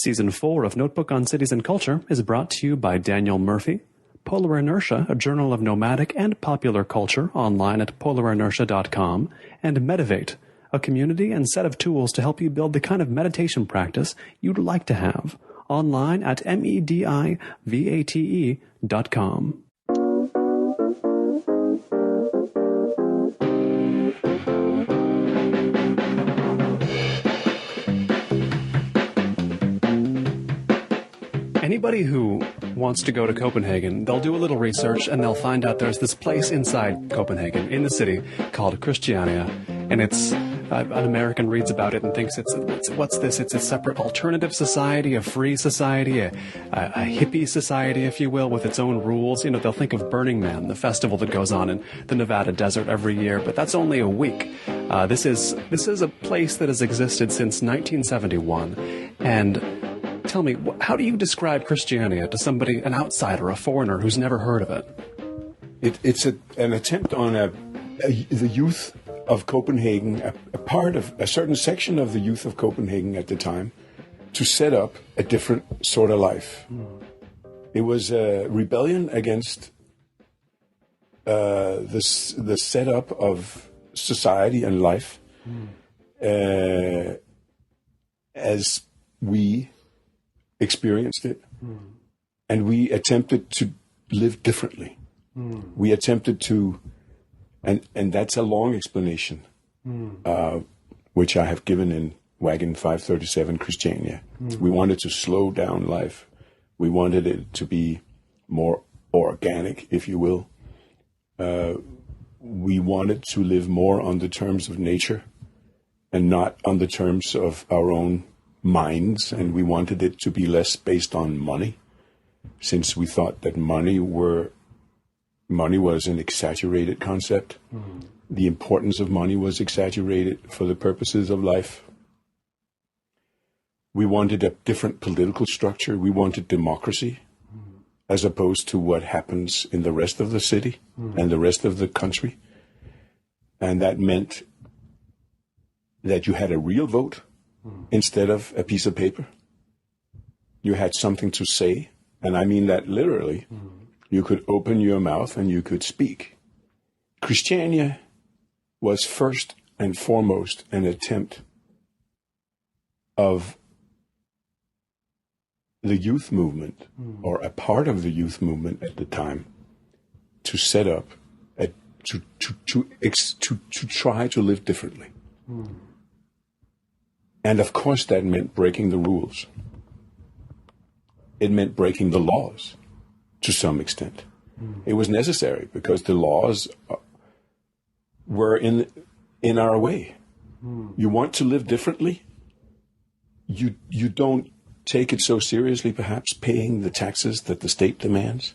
Season 4 of Notebook on Cities and Culture is brought to you by Daniel Murphy, Polar Inertia, a journal of nomadic and popular culture, online at polarinertia.com, and Medivate, a community and set of tools to help you build the kind of meditation practice you'd like to have, online at medivate.com. Anybody who wants to go to Copenhagen, they'll do a little research and they'll find out there's this place inside Copenhagen, in the city, called Christiania. And it's, an American reads about it and thinks what's this? It's a separate alternative society, a free society, a hippie society, if you will, with its own rules. You know, they'll think of Burning Man, the festival that goes on in the Nevada desert every year, but that's only a week. This is a place that has existed since 1971. And tell me, how do you describe Christiania to somebody, an outsider, a foreigner who's never heard of it? It's an attempt on the youth of Copenhagen, a part of a certain section of the youth of Copenhagen at the time, to set up a different sort of life. It was a rebellion against the setup of society and life as we experienced it, and we attempted to live differently. We attempted to, and that's a long explanation, which I have given in Wagon 537, Christiania. We wanted to slow down life. We wanted it to be more organic, if you will. We wanted to live more on the terms of nature and not on the terms of our own minds, and we wanted it to be less based on money, since we thought that money was an exaggerated concept. The importance of money was exaggerated for the purposes of life. We wanted a different political structure. We wanted democracy, as opposed to what happens in the rest of the city and the rest of the country. And that meant that you had a real vote instead of a piece of paper. You had something to say, and I mean that literally. You could open your mouth and you could speak. Christiania was first and foremost an attempt of the youth movement, or a part of the youth movement at the time, to set up, to try to live differently. And of course that meant breaking the rules. It meant breaking the laws to some extent. It was necessary because the laws were in our way. You want to live differently? You don't take it so seriously, perhaps, paying the taxes that the state demands.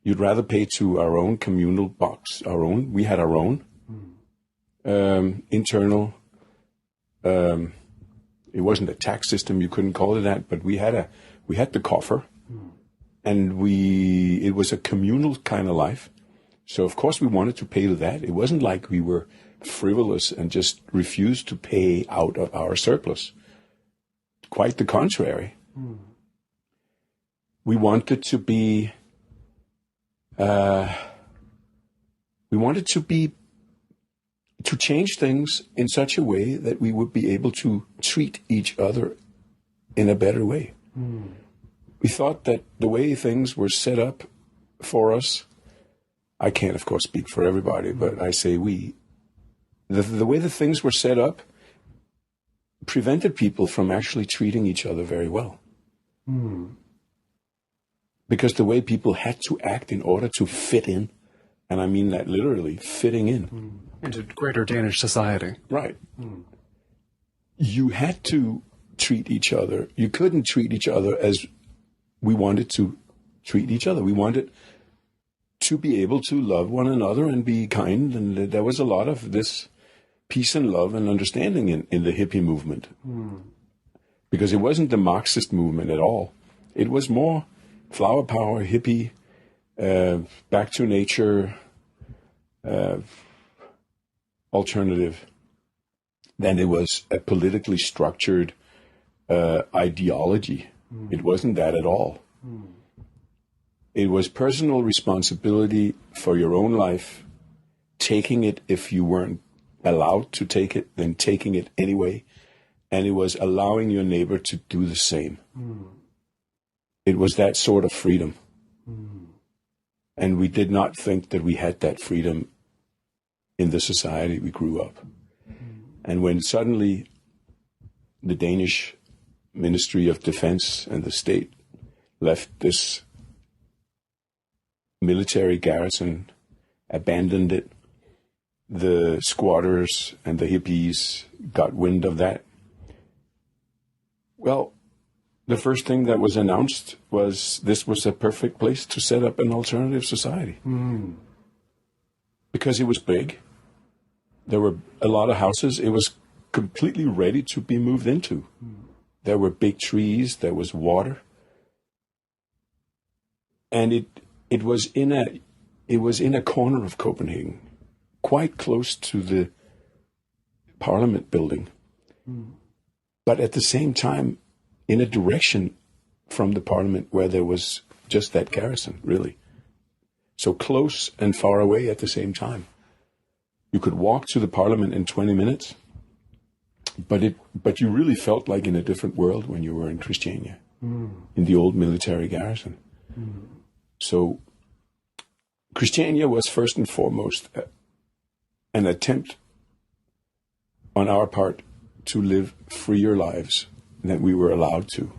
You'd rather pay to our own communal box, we had our own internal. It wasn't a tax system, you couldn't call it that, but we had the coffer, and it was a communal kind of life. So of course we wanted to pay to that. It wasn't like we were frivolous and just refused to pay out of our surplus. Quite the contrary. We wanted to be, to change things in such a way that we would be able to treat each other in a better way. We thought that the way things were set up for us, I can't, of course, speak for everybody, but I say we, the way the things were set up prevented people from actually treating each other very well. Because the way people had to act in order to fit in, and I mean that literally, fitting in. Into greater Danish society. Right. You had to treat each other. You couldn't treat each other as we wanted to treat each other. We wanted to be able to love one another and be kind, and there was a lot of this peace and love and understanding in the hippie movement. Because it wasn't the Marxist movement at all. It was more flower power, hippie, back to nature, alternative than it was a politically structured ideology. It wasn't that at all. It was personal responsibility for your own life, taking it if you weren't allowed to take it, then taking it anyway. And it was allowing your neighbor to do the same. It was that sort of freedom. And we did not think that we had that freedom in the society we grew up. And when suddenly the Danish Ministry of Defense and the state left this military garrison, abandoned it, the squatters and the hippies got wind of that. Well, the first thing that was announced was this was a perfect place to set up an alternative society. Because it was big. There were a lot of houses. It was completely ready to be moved into. There were big trees. There was water. And it was in a corner of Copenhagen, quite close to the Parliament building. But at the same time, in a direction from the Parliament where there was just that garrison, really. So close and far away at the same time. You could walk to the Parliament in 20 minutes, but you really felt like in a different world when you were in Christiania, in the old military garrison. So Christiania was first and foremost an attempt on our part to live freer lives than we were allowed to.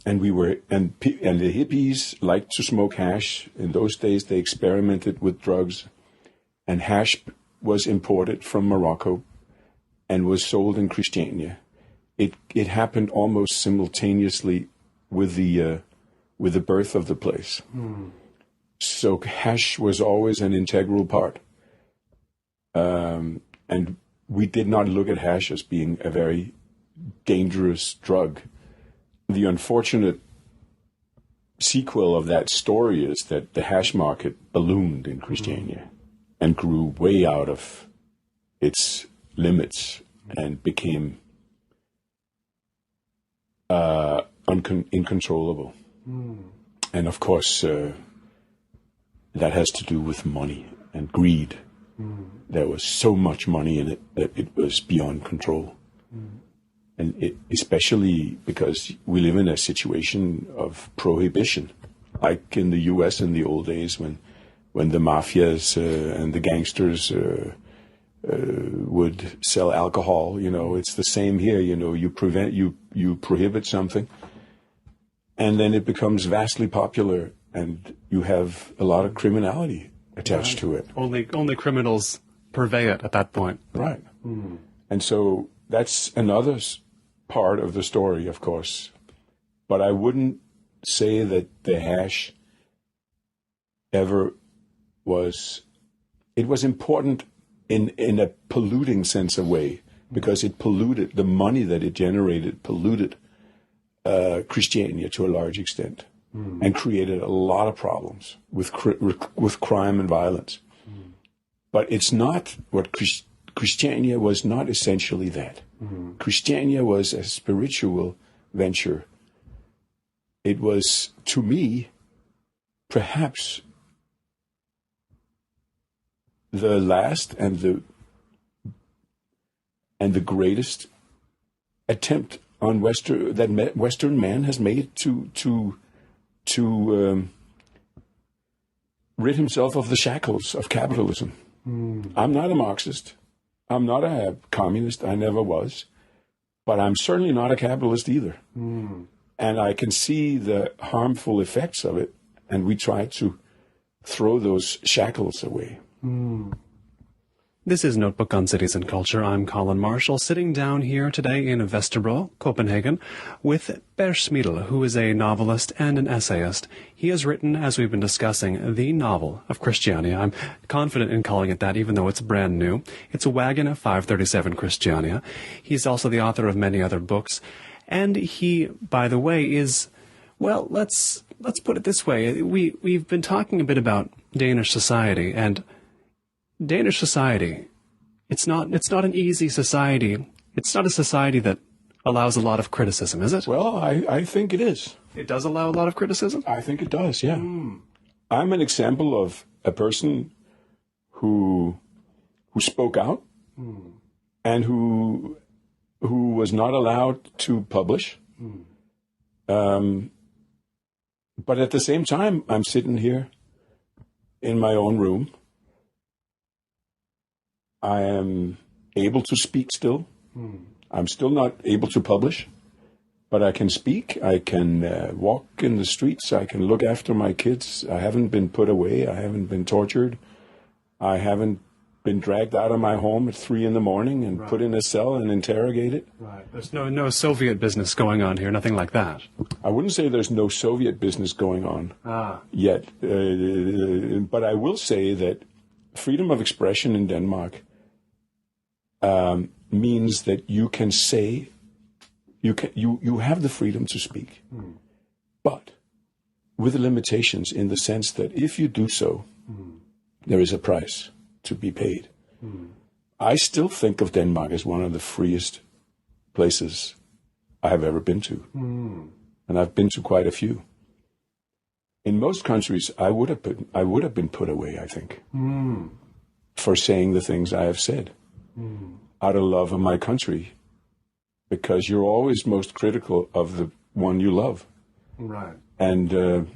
And the hippies liked to smoke hash. In those days, they experimented with drugs, and hash was imported from Morocco and was sold in Christiania. It happened almost simultaneously with the birth of the place. So hash was always an integral part. And we did not look at hash as being a very dangerous drug. The unfortunate sequel of that story is that the hash market ballooned in Christiania and grew way out of its limits and became incontrollable. And of course, that has to do with money and greed. There was so much money in it that it was beyond control. And especially because we live in a situation of prohibition, like in the U.S. in the old days when the mafias and the gangsters would sell alcohol. It's the same here. You prohibit something, and then it becomes vastly popular, and you have a lot of criminality attached to it. Only criminals purvey it at that point. Right. And so that's another part of the story, of course. But I wouldn't say that the hash ever was... It was important in a polluting sense of way, because it polluted, the money that it generated polluted Christiania to a large extent, and created a lot of problems with crime and violence. But it's not what Christiania was not essentially that. Christiania was a spiritual venture. It was, to me, perhaps the last and the greatest attempt on Western man has made to rid himself of the shackles of capitalism. I'm not a Marxist. I'm not a communist. I never was. But I'm certainly not a capitalist either. And I can see the harmful effects of it, and we try to throw those shackles away. This is Notebook on Cities and Culture. I'm Colin Marshall, sitting down here today in Vesterbro, Copenhagen, with Per Šmidl, who is a novelist and an essayist. He has written, as we've been discussing, the novel of Christiania. I'm confident in calling it that, even though it's brand new. It's a Wagon of 537 Christiania. He's also the author of many other books. And he, by the way, is, well, let's put it this way. We've been talking a bit about Danish society, and Danish society, it's not an easy society. It's not a society that allows a lot of criticism, is it? Well, I think it is. It does allow a lot of criticism? I think it does, yeah. I'm an example of a person who spoke out and who was not allowed to publish. But at the same time, I'm sitting here in my own room. I am able to speak still. I'm still not able to publish, but I can speak. I can walk in the streets. I can look after my kids. I haven't been put away. I haven't been tortured. I haven't been dragged out of my home at 3 a.m. and put in a cell and interrogated. Right. There's no Soviet business going on here, nothing like that. I wouldn't say there's no Soviet business going on yet. But I will say that freedom of expression in Denmark means that you can say, you have the freedom to speak, but with limitations in the sense that if you do so, there is a price to be paid. I still think of Denmark as one of the freest places I have ever been to. And I've been to quite a few. In most countries, I would have been put away, I think, for saying the things I have said out of love of my country, because you're always most critical of the one you love. Right. And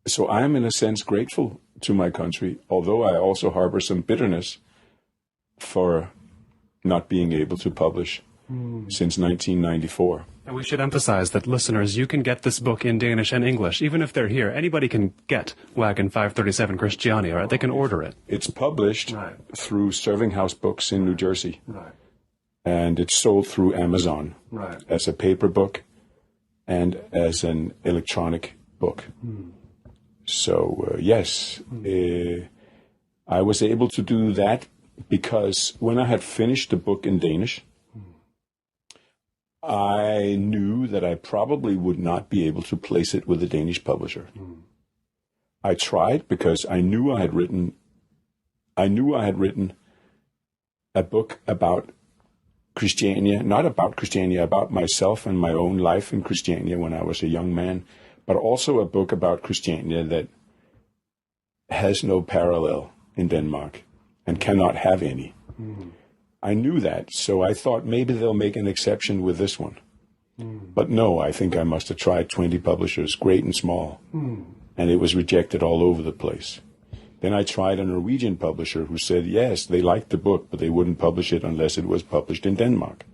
so I am, in a sense, grateful to my country, although I also harbor some bitterness for not being able to publish since 1994. And we should emphasize that, listeners, you can get this book in Danish and English. Even if they're here, anybody can get Wagon 537 Christiania, right? They can order it. It's published through Serving House Books in New Jersey. Right. And it's sold through Amazon as a paper book and as an electronic book. So, yes, I was able to do that because when I had finished the book in Danish, I knew that I probably would not be able to place it with a Danish publisher. I tried because I knew I had written a book about Christiania, not about Christiania, about myself and my own life in Christiania when I was a young man, but also a book about Christiania that has no parallel in Denmark and cannot have any. I knew that, so I thought maybe they'll make an exception with this one. But no, I think I must have tried 20 publishers, great and small, and it was rejected all over the place. Then I tried a Norwegian publisher who said, yes, they liked the book, but they wouldn't publish it unless it was published in Denmark.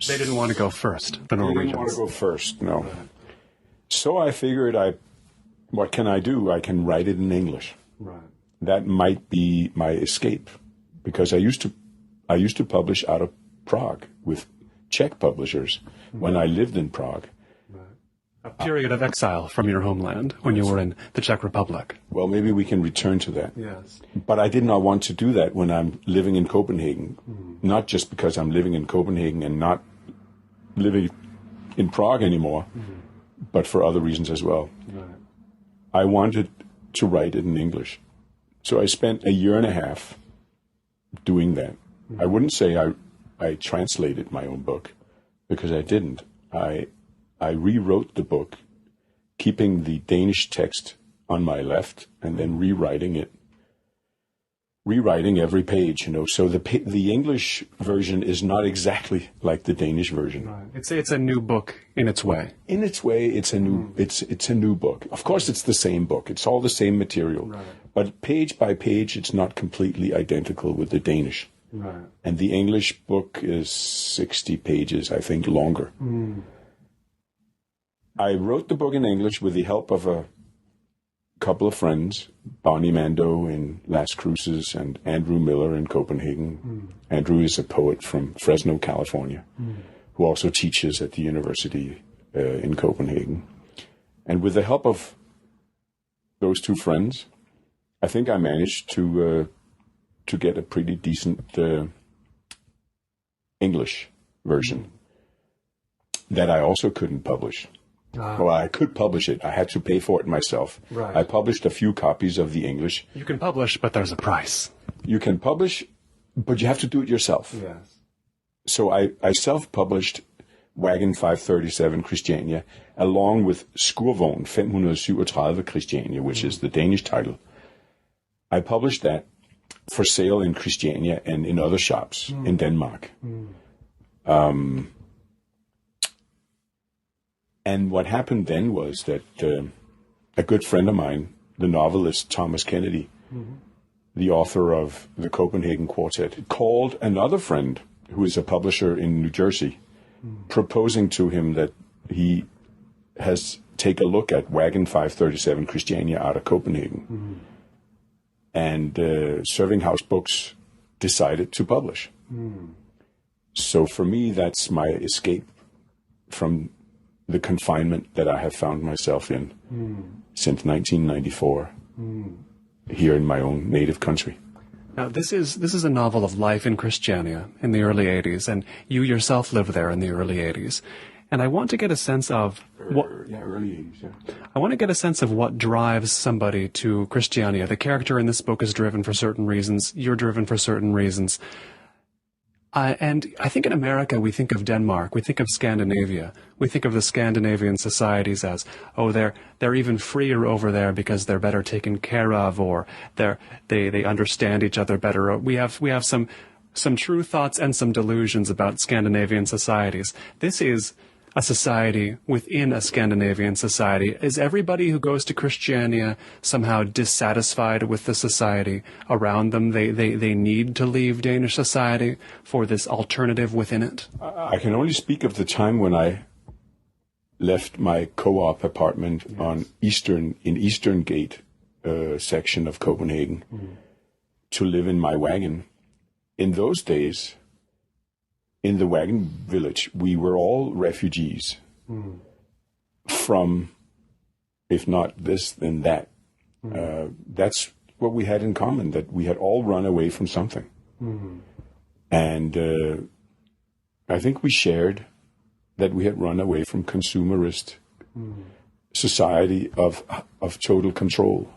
They didn't want to go first, the Norwegians. They didn't want to go first, no. So I figured, what can I do? I can write it in English. That might be my escape, because I used to publish out of Prague with Czech publishers when I lived in Prague. A period of exile from your homeland when you were in the Czech Republic. Well, maybe we can return to that. Yes. But I did not want to do that when I'm living in Copenhagen, not just because I'm living in Copenhagen and not living in Prague anymore, but for other reasons as well. I wanted to write it in English. So I spent a year and a half doing that. I wouldn't say I translated my own book, because I didn't. I rewrote the book, keeping the Danish text on my left and then rewriting every page, So the English version is not exactly like the Danish version. It's a new book in its way. In its way, it's a new book. Of course, it's the same book. It's all the same material, but page by page, it's not completely identical with the Danish. And the English book is 60 pages, I think, longer. I wrote the book in English with the help of a couple of friends, Bonnie Mando in Las Cruces and Andrew Miller in Copenhagen. Andrew is a poet from Fresno, California, who also teaches at the university in Copenhagen. And with the help of those two friends, I think I managed to get a pretty decent English version that I also couldn't publish. Well, I could publish it. I had to pay for it myself. I published a few copies of the English. You can publish, but there's a price. You can publish, but you have to do it yourself. Yes. So I self-published Wagon 537 Christiania, along with Skurvogn 537 Christiania, which is the Danish title. I published that for sale in Christiania and in other shops in Denmark. And what happened then was that a good friend of mine, the novelist Thomas Kennedy, the author of the Copenhagen Quartet, called another friend who is a publisher in New Jersey, proposing to him that he has take a look at Wagon 537 Christiania out of Copenhagen. And Serving House Books decided to publish. So for me, that's my escape from the confinement that I have found myself in since 1994, here in my own native country. Now, this is a novel of life in Christiania in the early 80s, and you yourself lived there in the early 80s. And I want to get a sense of early 80s, yeah. I want to get a sense of what drives somebody to Christiania. The character in this book is driven for certain reasons. You're driven for certain reasons. And I think in America, we think of Denmark, we think of Scandinavia, we think of the Scandinavian societies as, oh, they're even freer over there because they're better taken care of, or they understand each other better. We have some true thoughts and some delusions about Scandinavian societies. This is a society within a Scandinavian society. Is everybody who goes to Christiania somehow dissatisfied with the society around them? They need to leave Danish society for this alternative within it? I can only speak of the time when I left my co-op apartment in Eastern Gate section of Copenhagen to live in my wagon. In those days, in the Wagon village, we were all refugees from, if not this, then that. That's what we had in common, that we had all run away from something. And I think we shared that we had run away from consumerist society of total control.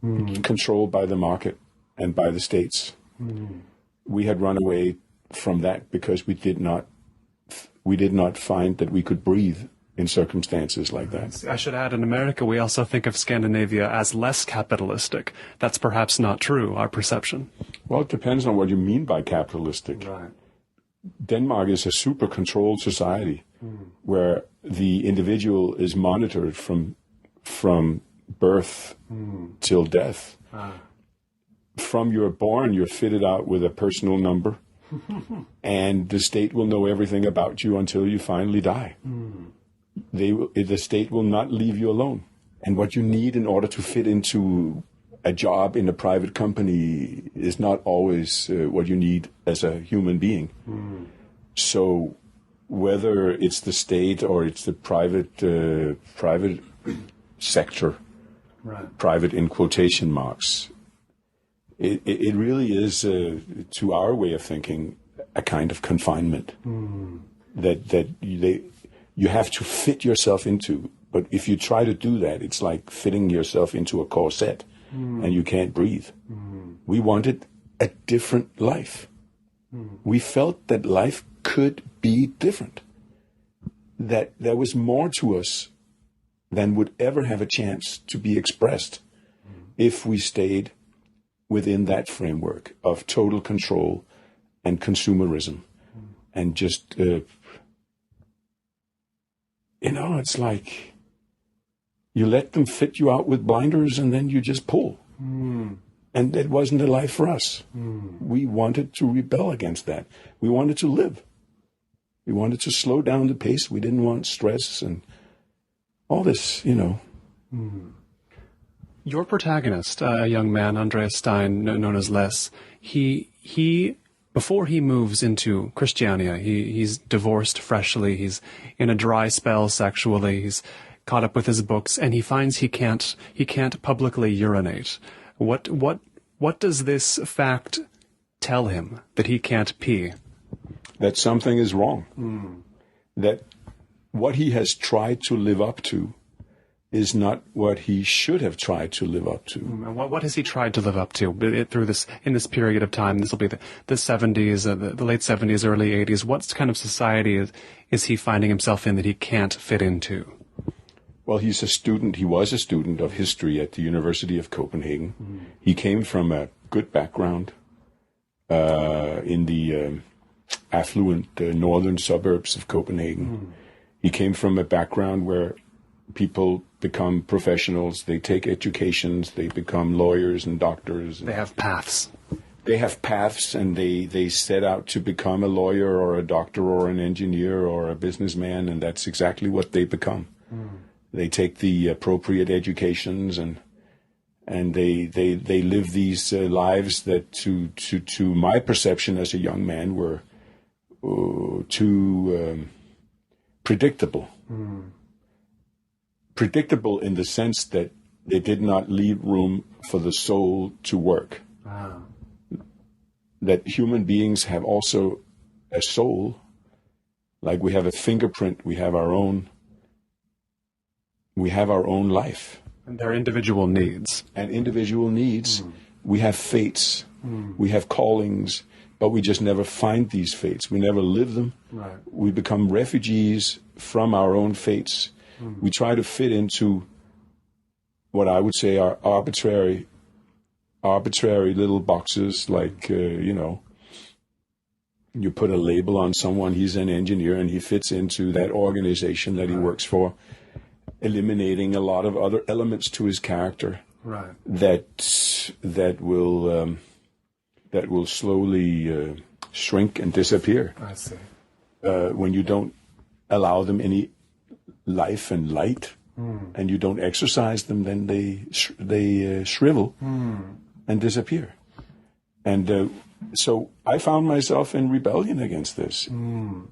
Controlled by the market and by the states. We had run away from that because we did not find that we could breathe in circumstances like that. I should add, in America, we also think of Scandinavia as less capitalistic. That's perhaps not true, our perception. Well, it depends on what you mean by capitalistic. Right. Denmark is a super controlled society where the individual is monitored from birth till death. From you're born, you're fitted out with a personal number, and the state will know everything about you until you finally die. The state will not leave you alone. And what you need in order to fit into a job in a private company is not always what you need as a human being. So whether it's the state or it's the private sector, private in quotation marks, it really is, to our way of thinking, a kind of confinement that you have to fit yourself into. But if you try to do that, it's like fitting yourself into a corset, and you can't breathe. We wanted a different life. We felt that life could be different, that there was more to us than would ever have a chance to be expressed if we stayed within that framework of total control and consumerism. And just, it's like you let them fit you out with blinders and then you just pull. And that wasn't a life for us. We wanted to rebel against that. We wanted to live. We wanted to slow down the pace. We didn't want stress and all this, Your protagonist, a young man, Andreas Stein, known as Les, he before he moves into Christiania, he's divorced freshly, he's in a dry spell sexually, he's caught up with his books, and he finds he can't publicly urinate. What does this fact tell him, that he can't pee? That something is wrong. That what he has tried to live up to is not what he should have tried to live up to. And what has he tried to live up to through in this period of time? This will be the 70s, the late 70s, early 80s. What kind of society is he finding himself in that he can't fit into? Well, he was a student of history at the University of Copenhagen. Mm. He came from a good background in the affluent northern suburbs of Copenhagen. Mm. He came from a background where people become professionals, they take educations, they become lawyers and doctors. They have paths. They have paths, and they set out to become a lawyer or a doctor or an engineer or a businessman, and that's exactly what they become. Mm. They take the appropriate educations and they live these lives that to my perception as a young man were too predictable. Mm. Predictable in the sense that they did not leave room for the soul to work. Wow. That human beings have also a soul, like we have a fingerprint, we have our own life. And their individual needs. And individual needs. Mm. We have fates, we have callings, but we just never find these fates. We never live them. Right. We become refugees from our own fates. Mm. We try to fit into what I would say are arbitrary little boxes, like, you put a label on someone, he's an engineer, and he fits into that organization that he works for, eliminating a lot of other elements to his character that will slowly shrink and disappear. I see. When you don't allow them any life and light, and you don't exercise them, then they shrivel and disappear. And so I found myself in rebellion against this,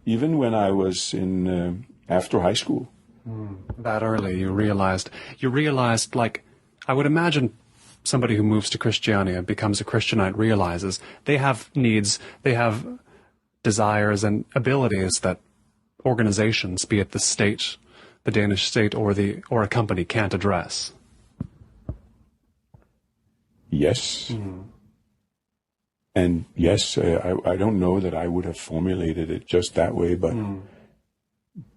even when I was in after high school. That early, you realized, like, I would imagine somebody who moves to Christiania, becomes a Christianite, realizes they have needs, they have desires and abilities that organizations, be it the state, the Danish state, or a company, can't address. Yes. And yes, I don't know that I would have formulated it just that way, but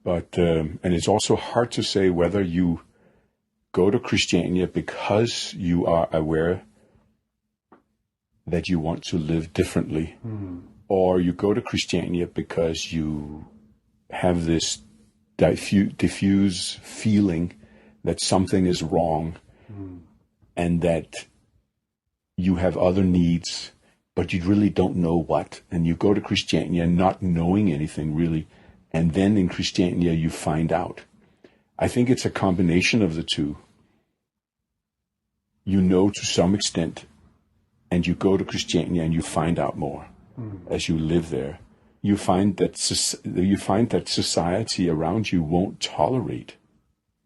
and it's also hard to say whether you go to Christiania because you are aware that you want to live differently, or you go to Christiania because you have this diffuse feeling that something is wrong and that you have other needs, but you really don't know what. And you go to Christiania not knowing anything really, and then in Christiania you find out. I think it's a combination of the two. You know to some extent, and you go to Christiania and you find out more as you live there. You find that society around you won't tolerate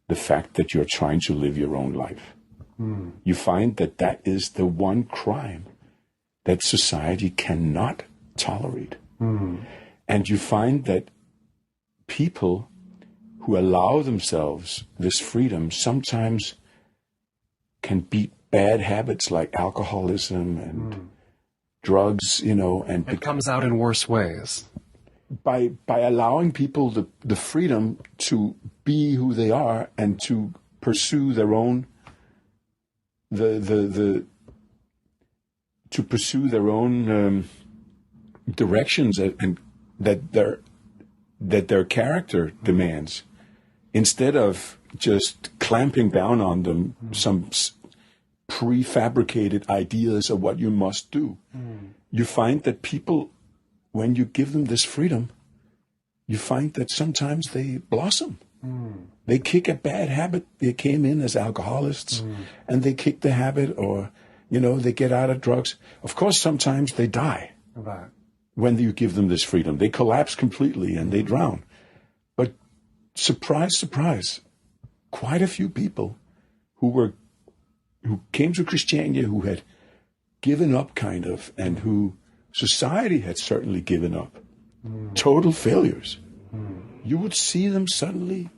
the fact that you're trying to live your own life. You find that is the one crime that society cannot tolerate. And you find that people who allow themselves this freedom sometimes can beat bad habits like alcoholism and drugs, and it comes out in worse ways. By allowing people the freedom to be who they are and to pursue their own directions and that their character demands, instead of just clamping down on them some prefabricated ideas of what you must do. You find that people, when you give them this freedom, you find that sometimes they blossom. They kick a bad habit. They came in as alcoholics and they kick the habit, or, they get out of drugs. Of course, sometimes they die. Right. When you give them this freedom. They collapse completely and they drown. But surprise, surprise, quite a few people who came to Christiania, who had given up kind of, and who society had certainly given up, total failures. You would see them suddenly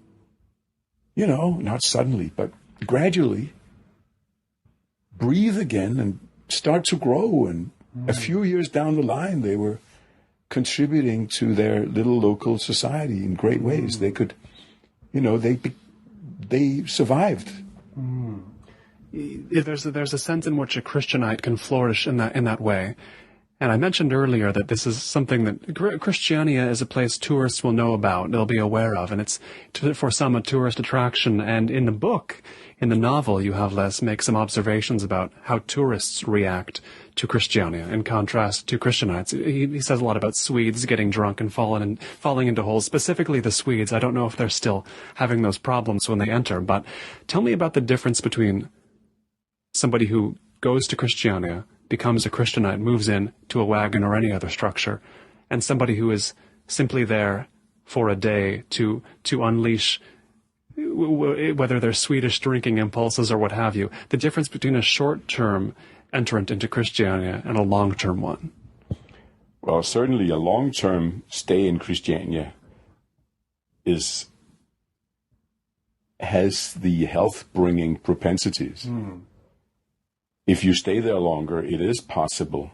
not suddenly, but gradually breathe again and start to grow. And a few years down the line, they were contributing to their little local society in great ways. They could, they survived. There's a sense in which a Christianite can flourish in that way. And I mentioned earlier that this is something that Christiania is a place tourists will know about, they'll be aware of, and it's for some a tourist attraction. And in the book, in the novel, you have Les make some observations about how tourists react to Christiania in contrast to Christianites. He says a lot about Swedes getting drunk and falling into holes, specifically the Swedes. I don't know if they're still having those problems when they enter, but tell me about the difference between somebody who goes to Christiania, becomes a Christianite, moves in to a Wagon or any other structure, and somebody who is simply there for a day to unleash whether they're Swedish drinking impulses or what have you. The difference between a short-term entrant into Christiania and a long-term one. Well, certainly a long-term stay in Christiania has the health-bringing propensities. If you stay there longer, it is possible,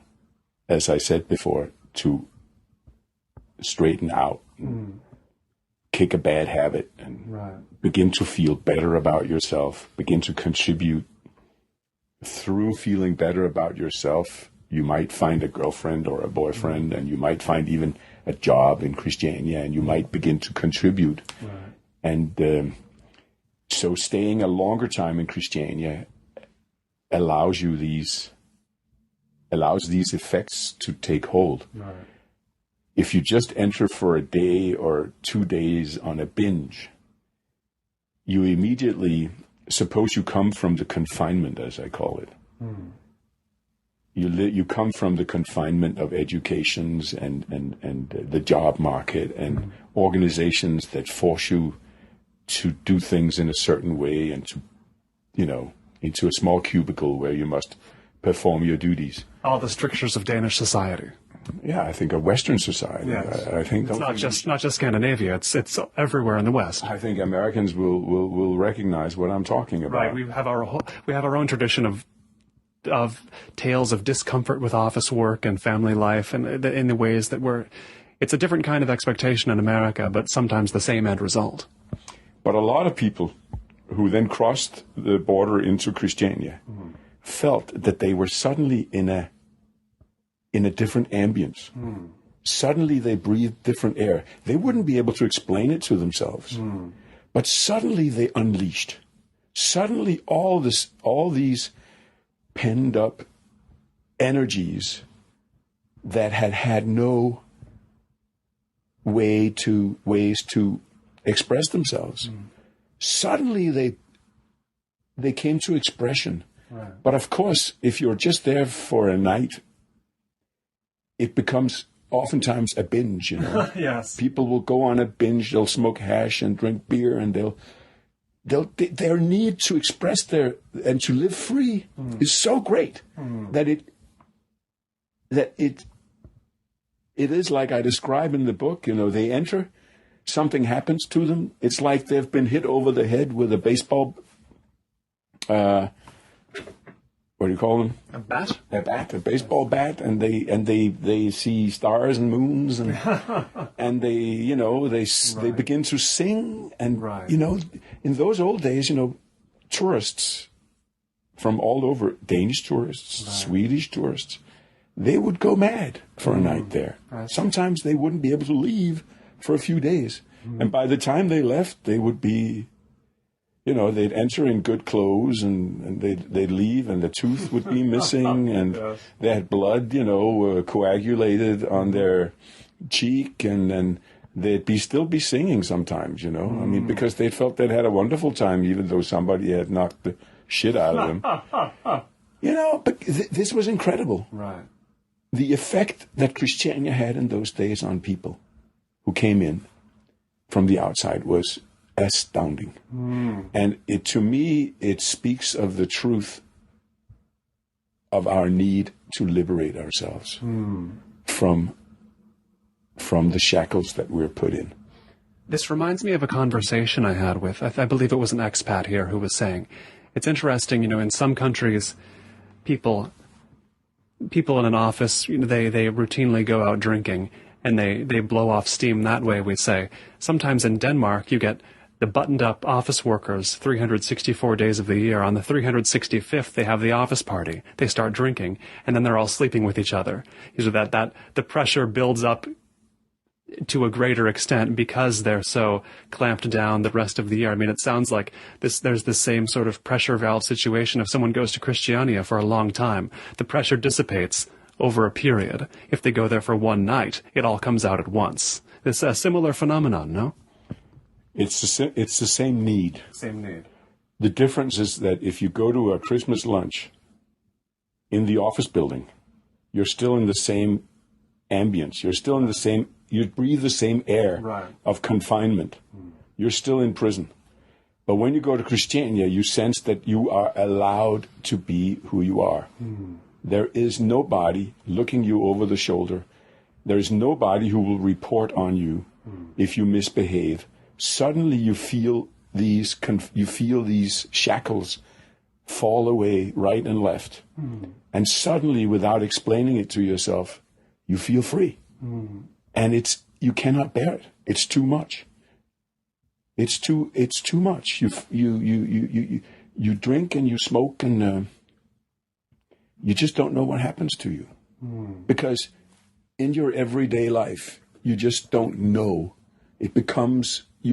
as I said before, to straighten out, kick a bad habit, and begin to feel better about yourself, begin to contribute. Through feeling better about yourself, you might find a girlfriend or a boyfriend, and you might find even a job in Christiania, and you might begin to contribute. And so staying a longer time in Christiania allows these effects to take hold. If you just enter for a day or 2 days on a binge, you immediately, suppose you come from the confinement, as I call it. You come from the confinement of educations and the job market and organizations that force you to do things in a certain way and to, into a small cubicle where you must perform your duties. All the strictures of Danish society. Yeah, I think a Western society. Yes. I think it's not just Scandinavia. It's everywhere in the West. I think Americans will recognize what I'm talking about. Right. We have our own tradition of tales of discomfort with office work and family life, and in the ways that it's a different kind of expectation in America, but sometimes the same end result. But a lot of people who then crossed the border into Christiania felt that they were suddenly in a different ambience. Suddenly they breathed different air. They wouldn't be able to explain it to themselves. But suddenly they unleashed. Suddenly all these penned up energies that had no ways to express themselves. Suddenly they came to expression. But of course, if you're just there for a night, it becomes oftentimes a binge, Yes. People will go on a binge, they'll smoke hash and drink beer, and their need to express and to live free is so great that it is like I describe in the book. They enter, something happens to them. It's like they've been hit over the head with a baseball. What do you call them? A bat? A baseball bat, and they see stars and moons, and and they begin to sing, and in those old days, tourists from all over, Danish tourists, Swedish tourists, they would go mad for a night there. Sometimes they wouldn't be able to leave for a few days, and by the time they left, they would be. They'd enter in good clothes and they'd leave, and the tooth would be missing, and they had blood, coagulated on their cheek, and then they'd still be singing sometimes, I mean, because they felt they'd had a wonderful time, even though somebody had knocked the shit out of them. But this was incredible. Right. The effect that Christiania had in those days on people who came in from the outside was astounding. And to me, it speaks of the truth of our need to liberate ourselves from the shackles that we're put in. This reminds me of a conversation I had with, I believe it was an expat here who was saying, it's interesting, in some countries, people in an office, they routinely go out drinking and they blow off steam that way, we say. Sometimes in Denmark, you get the buttoned-up office workers 364 days of the year. On the 365th, they have the office party. They start drinking, and then they're all sleeping with each other. That the pressure builds up to a greater extent because they're so clamped down the rest of the year. I mean, it sounds like there's the same sort of pressure valve situation. If someone goes to Christiania for a long time, the pressure dissipates over a period. If they go there for one night, it all comes out at once. It's a similar phenomenon, no? It's the same need. Same need. The difference is that if you go to a Christmas lunch in the office building, you're still in the same ambience. You're still in the same, you breathe the same air of confinement. You're still in prison. But when you go to Christiania, you sense that you are allowed to be who you are. There is nobody looking you over the shoulder. There is nobody who will report on you if you misbehave. Suddenly you feel these shackles fall away right and left. And suddenly, without explaining it to yourself, you feel free. And you cannot bear it. It's too much. It's too much. You drink and you smoke and you just don't know what happens to you. Because in your everyday life, you just don't know. You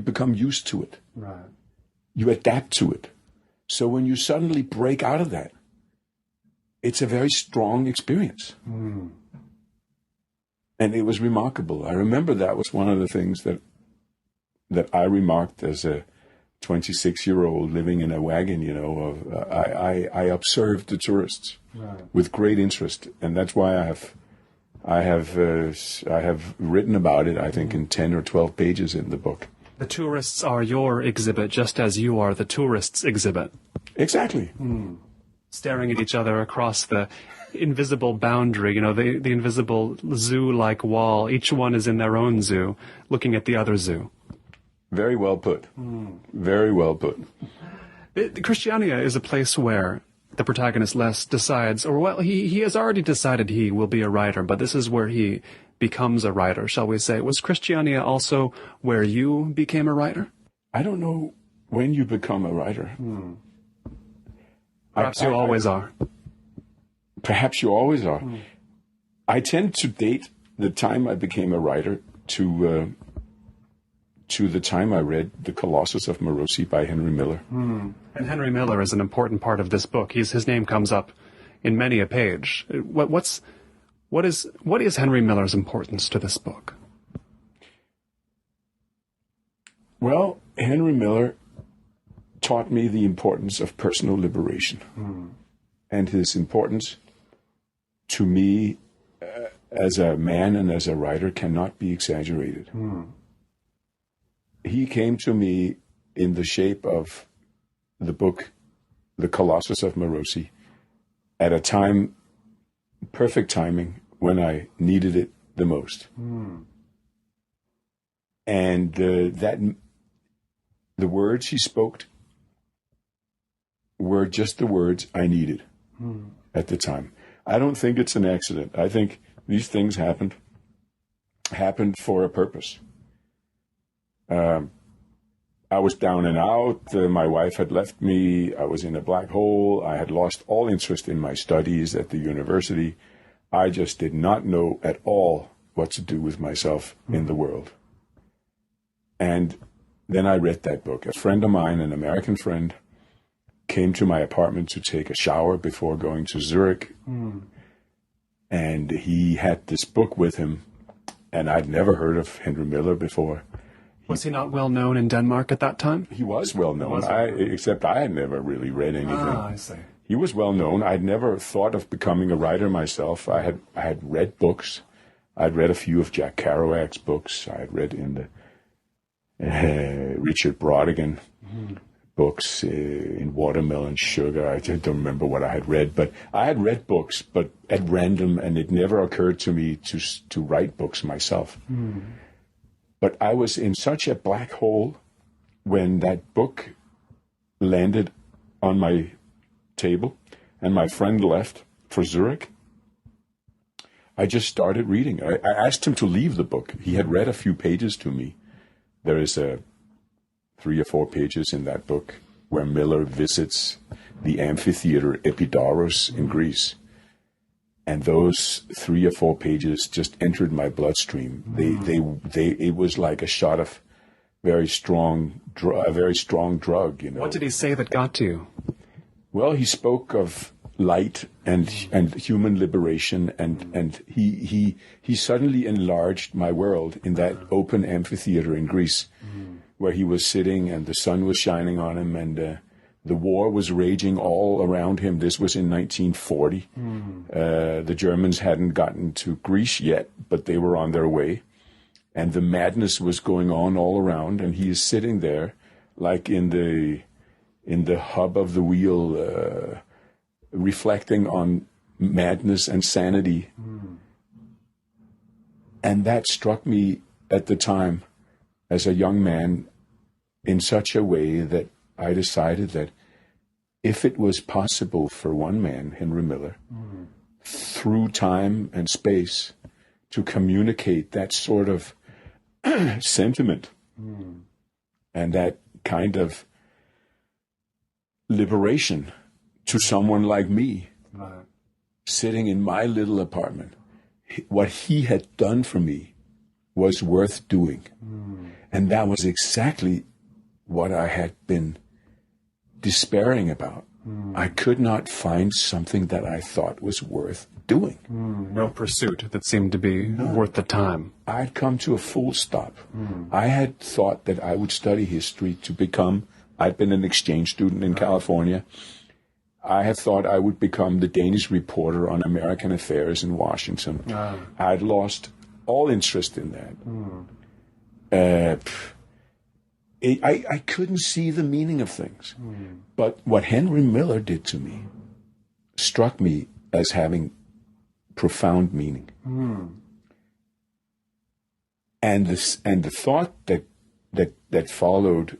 become used to it. Right. You adapt to it. So when you suddenly break out of that, it's a very strong experience. And it was remarkable. I remember that was one of the things that I remarked as a 26-year-old living in a wagon, I observed the tourists with great interest. And that's why I have written about it, I think, in 10 or 12 pages in the book. The tourists are your exhibit, just as you are the tourists' exhibit. Exactly. Staring at each other across the invisible boundary, the invisible zoo-like wall. Each one is in their own zoo, looking at the other zoo. Very well put. Very well put. Christiania is a place where the protagonist Les decides, he has already decided he will be a writer, but this is where he becomes a writer, shall we say. Was Christiania also where you became a writer? I don't know when you become a writer. Perhaps you always are. Perhaps you always are. I tend to date the time I became a writer to the time I read The Colossus of Morosi by Henry Miller. And Henry Miller is an important part of this book. His name comes up in many a page. What is Henry Miller's importance to this book? Well, Henry Miller taught me the importance of personal liberation. And his importance to me as a man and as a writer cannot be exaggerated. He came to me in the shape of the book, The Colossus of Morosi, at a time, perfect timing, when I needed it the most. And the words he spoke were just the words I needed at the time. I don't think it's an accident. I think these things happened for a purpose. I was down and out. My wife had left me. I was in a black hole. I had lost all interest in my studies at the university. I just did not know at all what to do with myself in the world. And then I read that book. A friend of mine, an American friend, came to my apartment to take a shower before going to Zurich. And he had this book with him. And I'd never heard of Henry Miller before. Was he not well known in Denmark at that time? He was well known, except I had never really read anything. I see. He was well known. I'd never thought of becoming a writer myself. I had read books. I'd read a few of Jack Kerouac's books. I had read in the Richard Brautigan books, in Watermelon Sugar. I don't remember what I had read, but I had read books, but at random, and it never occurred to me to write books myself. But I was in such a black hole when that book landed on my table and my friend left for Zurich. I just started reading. I asked him to leave the book. He had read a few pages to me. There is 3 or 4 pages in that book where Miller visits the amphitheater Epidaurus in Greece. And those 3 or 4 pages just entered my bloodstream. It was like a shot of a very strong drug, you know. What did he say that got to you? Well, he spoke of light and human liberation, and he suddenly enlarged my world in that open amphitheater in Greece, where he was sitting and the sun was shining on him, and the war was raging all around him. This was in 1940. The Germans hadn't gotten to Greece yet, but they were on their way. And the madness was going on all around, and he is sitting there like in the hub of the wheel, reflecting on madness and sanity. And that struck me at the time as a young man in such a way that I decided that if it was possible for one man, Henry Miller, through time and space, to communicate that sort of sentiment and that kind of liberation to someone like me, sitting in my little apartment, what he had done for me was worth doing. And that was exactly what I had been despairing about. I could not find something that I thought was worth doing. No pursuit that seemed to be worth the time. I'd come to a full stop. I had thought that I would study history to become, I'd been an exchange student in California. I had thought I would become the Danish reporter on American affairs in Washington. I'd lost all interest in that. I couldn't see the meaning of things. But what Henry Miller did to me struck me as having profound meaning. And the thought that followed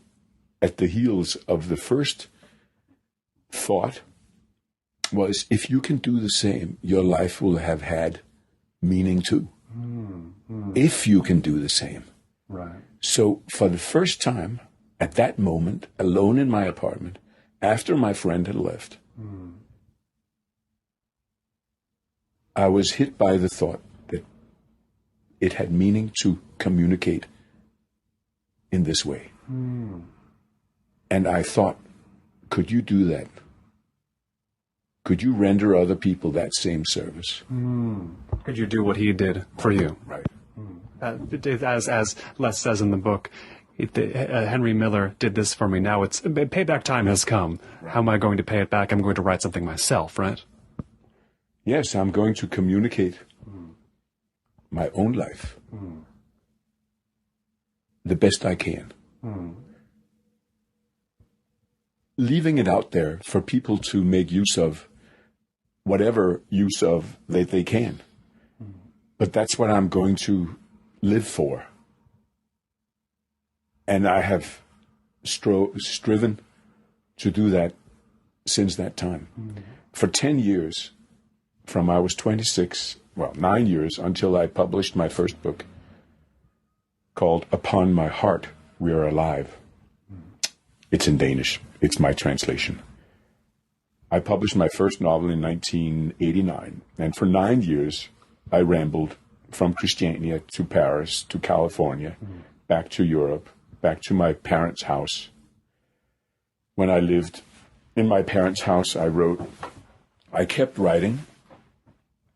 at the heels of the first thought was, if you can do the same, your life will have had meaning too. If you can do the same. Right. So for the first time, at that moment, alone in my apartment, after my friend had left, I was hit by the thought that it had meaning to communicate in this way. And I thought, could you do that? Could you render other people that same service? Could you do what he did for you? Right. As Les says in the book, Henry Miller did this for me. Now it's payback time has come. Right. How am I going to pay it back? I'm going to write something myself, right? Yes, I'm going to communicate my own life the best I can. Leaving it out there for people to make use of, whatever use of that they can. But that's what I'm going to live for. And I have striven to do that since that time. For 10 years, from I was 26, 9 years, until I published my first book called Upon My Heart, We Are Alive. It's in Danish. It's my translation. I published my first novel in 1989, and for 9 years, I rambled from Christiania to Paris, to California, back to Europe, back to my parents' house. When I lived in my parents' house, I kept writing,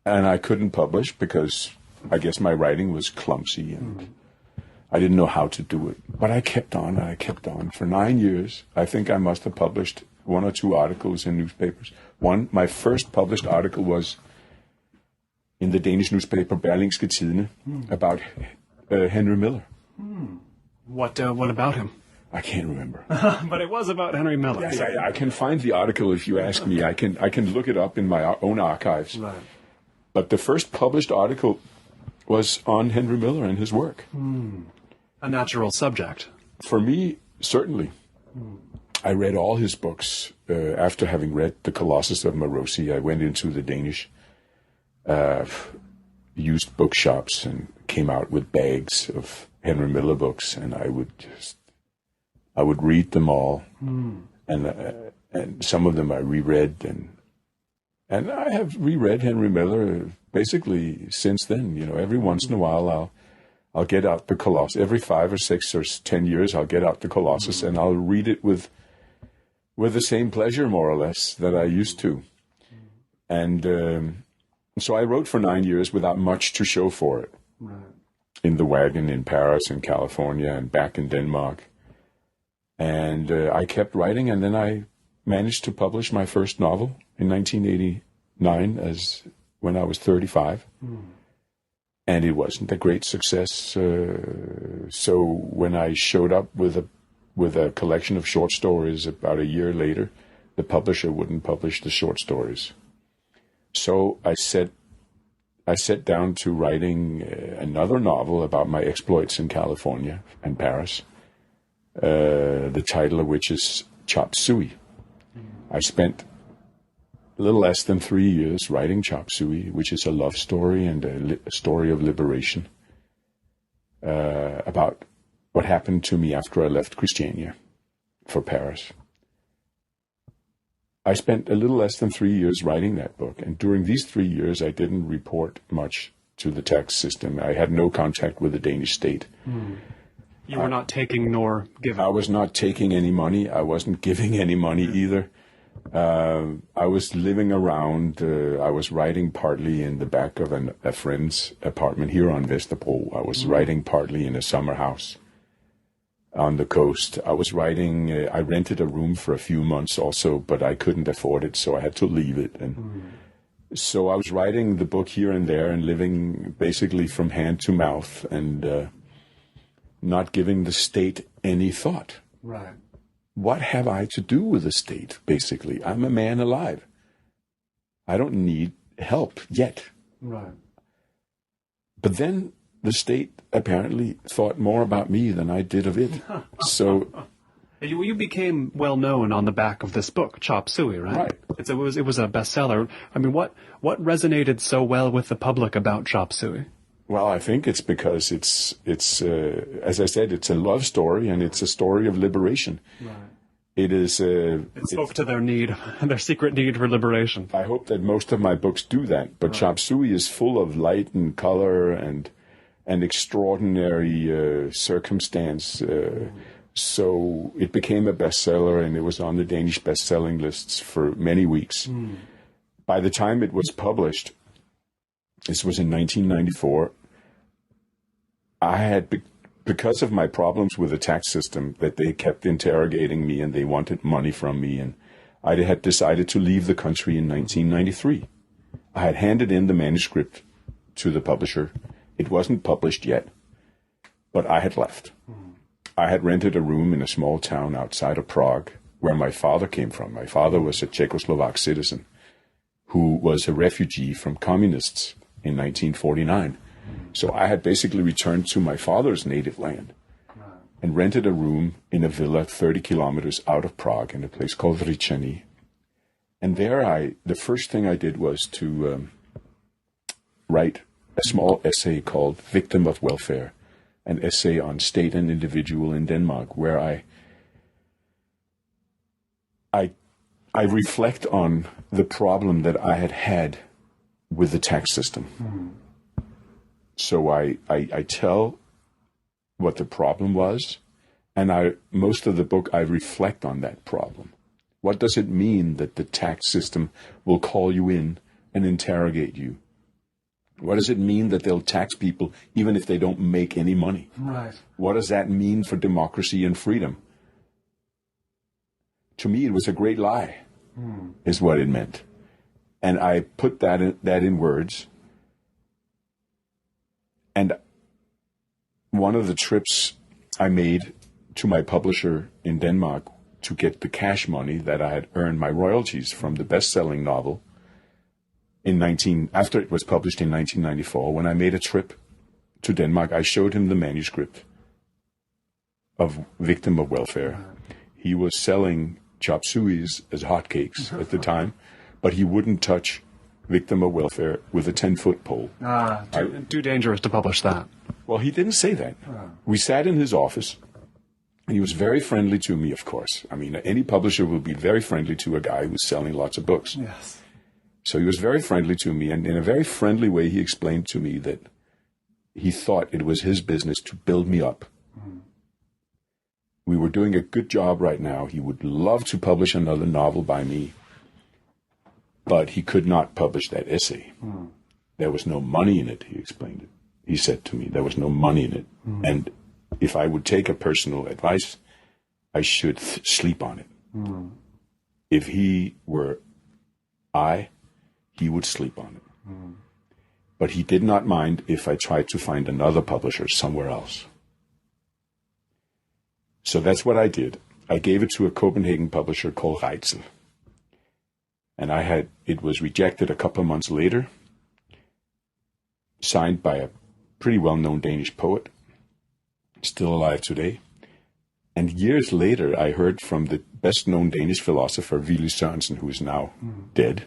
and I couldn't publish because I guess my writing was clumsy and I didn't know how to do it. But I kept on, and I kept on. For 9 years, I think I must have published 1 or 2 articles in newspapers. My first published article was in the Danish newspaper Berlingske Tidende about Henry Miller. What about him? I can't remember. But it was about Henry Miller. Yeah. I can find the article if you ask me. I can look it up in my own archives. Right. But the first published article was on Henry Miller and his work. a natural subject. For me, certainly. I read all his books. After having read The Colossus of Morosi, I went into the Danish used bookshops and came out with bags of Henry Miller books, and I would read them all, and some of them I reread, and I have reread Henry Miller basically since then. You know, every once in a while I'll get out the Colossus. Every 5 or 6 or 10 years, I'll get out the Colossus and I'll read it with the same pleasure, more or less, that I used to. And so I wrote for 9 years without much to show for it. Right. In the Wagon in Paris and California and back in Denmark. And I kept writing, and then I managed to publish my first novel in 1989 when I was 35. And it wasn't a great success. So when I showed up with a collection of short stories about a year later, the publisher wouldn't publish the short stories. So I sat down to writing another novel about my exploits in California and Paris, the title of which is Chop Suey. I spent a little less than 3 years writing Chop Suey, which is a love story and a story of liberation about what happened to me after I left Christiania for Paris. I spent a little less than 3 years writing that book, and during these 3 years I didn't report much to the tax system. I had no contact with the Danish state. You were not taking nor giving. I was not taking any money. I wasn't giving any money either. I was living around. I was writing partly in the back of a friend's apartment here on Vesterbro. I was writing partly in a summer house on the coast. I was writing. I rented a room for a few months also, but I couldn't afford it, so I had to leave it. And so I was writing the book here and there and living basically from hand to mouth and not giving the state any thought. Right. What have I to do with the state, basically? I'm a man alive. I don't need help yet. Right. But then the state apparently thought more about me than I did of it. So you became well known on the back of this book, Chop Suey, right? Right. It was a bestseller. I mean, what resonated so well with the public about Chop Suey? Well, I think it's because it's as I said, it's a love story and it's a story of liberation. Right. It is. It spoke to their need, their secret need for liberation. I hope that most of my books do that. But right. Chop Suey is full of light and color and extraordinary circumstance. So it became a bestseller, and it was on the Danish best-selling lists for many weeks. By the time it was published, this was in 1994, I had, because of my problems with the tax system, that they kept interrogating me and they wanted money from me, and I had decided to leave the country in 1993. I had handed in the manuscript to the publisher. It wasn't published yet, but I had left. I had rented a room in a small town outside of Prague, where my father came from. My father was a Czechoslovak citizen who was a refugee from communists in 1949. So I had basically returned to my father's native land and rented a room in a villa 30 kilometers out of Prague in a place called Christiania. And there the first thing I did was to write a small essay called Victim of Welfare, an essay on state and individual in Denmark, where I reflect on the problem that I had had with the tax system. So I tell what the problem was, and most of the book I reflect on that problem. What does it mean that the tax system will call you in and interrogate you? What does it mean that they'll tax people even if they don't make any money? Right. What does that mean for democracy and freedom? To me, it was a great lie, is what it meant. And I put that in words. And one of the trips I made to my publisher in Denmark to get the cash money that I had earned my royalties from the best-selling novel after it was published in 1994, when I made a trip to Denmark, I showed him the manuscript of victim of welfare. He was selling Chop Sueys as hotcakes at the time, but he wouldn't touch victim of welfare with a 10-foot pole. Too dangerous to publish that. Well, he didn't say that. We sat in his office, and he was very friendly to me, of course. I mean, any publisher will be very friendly to a guy who's selling lots of books. Yes. So he was very friendly to me, and in a very friendly way, he explained to me that he thought it was his business to build me up. We were doing a good job right now. He would love to publish another novel by me, but he could not publish that essay. There was no money in it, he explained it. He said to me, there was no money in it. And if I would take a personal advice, I should sleep on it. If he were he would sleep on it. But he did not mind if I tried to find another publisher somewhere else. So that's what I did. I gave it to a Copenhagen publisher called Exile. And it was rejected a couple of months later, signed by a pretty well-known Danish poet, still alive today. And years later, I heard from the best-known Danish philosopher, Willy Sørensen, who is now dead,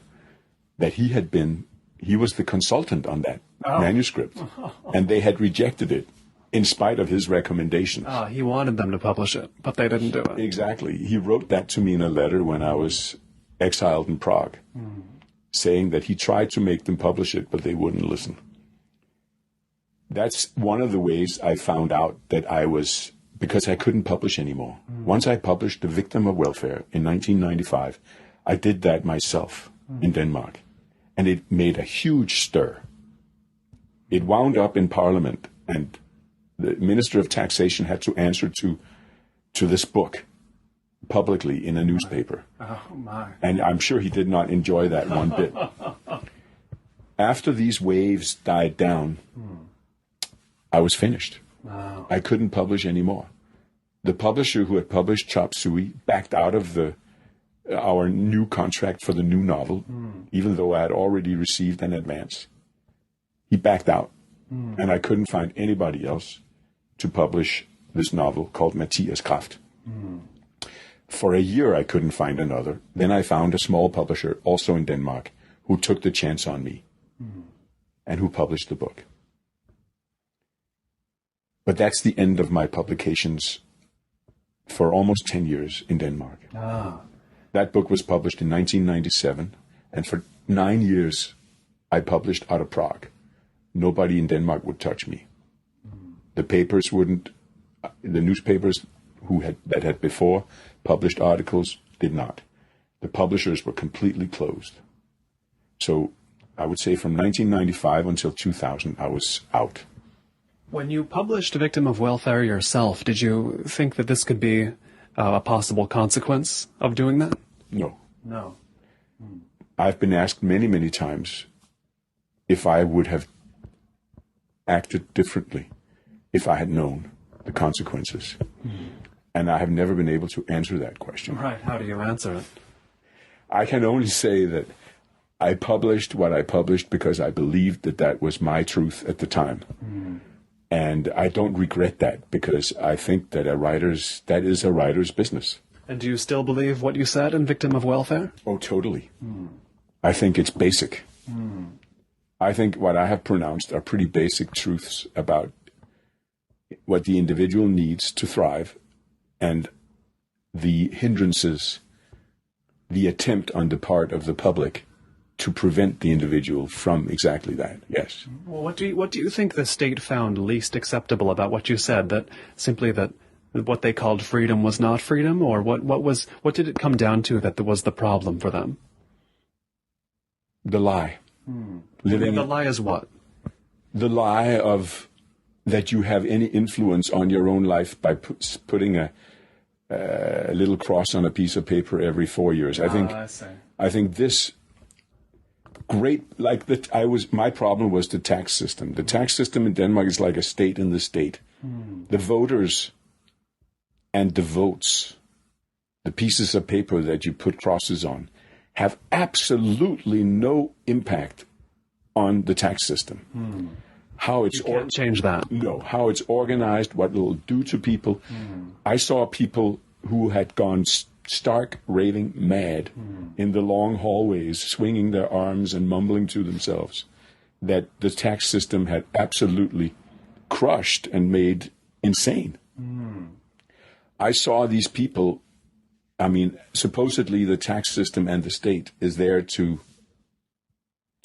that he was the consultant on that manuscript, and they had rejected it in spite of his recommendations. He wanted them to publish it, but they didn't do it. Exactly. He wrote that to me in a letter when I was exiled in Prague, saying that he tried to make them publish it, but they wouldn't listen. That's one of the ways I found out that because I couldn't publish anymore. Once I published The Victim of Welfare in 1995, I did that myself in Denmark, and it made a huge stir. It wound up in Parliament, and the Minister of Taxation had to answer to this book publicly in a newspaper. Oh, my. And I'm sure he did not enjoy that one bit. After these waves died down, I was finished. Wow. I couldn't publish anymore. The publisher who had published Chop Suey backed out of our new contract for the new novel, even though I had already received an advance. He backed out, and I couldn't find anybody else to publish this novel called Mathias Kraft. For a year, I couldn't find another. Then I found a small publisher, also in Denmark, who took the chance on me and who published the book. But that's the end of my publications for almost 10 years in Denmark. That book was published in 1997, and for 9 years, I published out of Prague. Nobody in Denmark would touch me. The papers wouldn't, the newspapers that had before published articles did not. The publishers were completely closed. So I would say from 1995 until 2000, I was out. When you published Victim of Welfare yourself, did you think that this could be a possible consequence of doing that? No. No. I've been asked many, many times if I would have acted differently if I had known the consequences. And I have never been able to answer that question. Right. How do you answer it? I can only say that I published what I published because I believed that that was my truth at the time. And I don't regret that, because I think that that is a writer's business. And do you still believe what you said in Victim of Welfare? Oh, totally. I think it's basic. I think what I have pronounced are pretty basic truths about what the individual needs to thrive, and the hindrances, the attempt on the part of the public to prevent the individual from exactly that. Yes. Well, what do you think the state found least acceptable about what you said? That simply that what they called freedom was not freedom, or what did it come down to that was the problem for them? The lie. The lie is what? The lie of that you have any influence on your own life by putting a little cross on a piece of paper every 4 years. I think this great, my problem was the tax system. The tax system in Denmark is like a state in the state. The voters and the votes, the pieces of paper that you put crosses on, have absolutely no impact on the tax system. how it's... You can't change that. No, how it's organized, what it will do to people. I saw people who had gone stark raving mad in the long hallways, swinging their arms and mumbling to themselves that the tax system had absolutely crushed and made insane. I saw these people, I mean, supposedly the tax system and the state is there to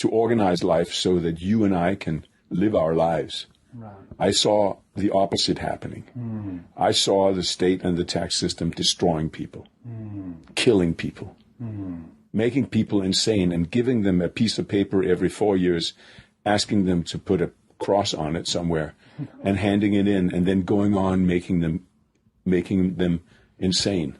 organize life so that you and I can live our lives. Right. I saw the opposite happening. I saw the state and the tax system destroying people, killing people, making people insane, and giving them a piece of paper every 4 years, asking them to put a cross on it somewhere, and handing it in, and then going on making them insane.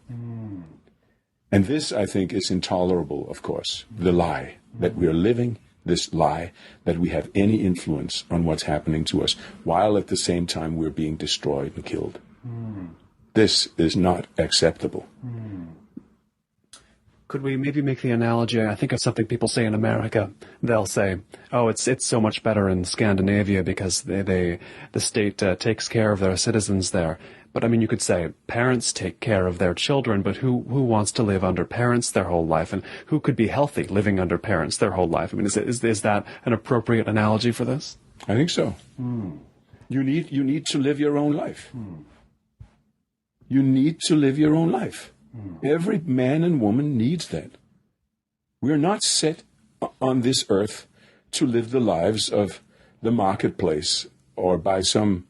And this, I think, is intolerable, of course, the lie that we are living, this lie that we have any influence on what's happening to us, while at the same time we're being destroyed and killed. This is not acceptable. Could we maybe make the analogy? I think of something people say in America. They'll say, "Oh, it's so much better in Scandinavia because the state takes care of their citizens there." But I mean, you could say parents take care of their children, but who wants to live under parents their whole life, and who could be healthy living under parents their whole life? I mean, is that an appropriate analogy for this? I think so. You need to live your own life. You need to live your own life. Every man and woman needs that. We're not set on this earth to live the lives of the marketplace or by some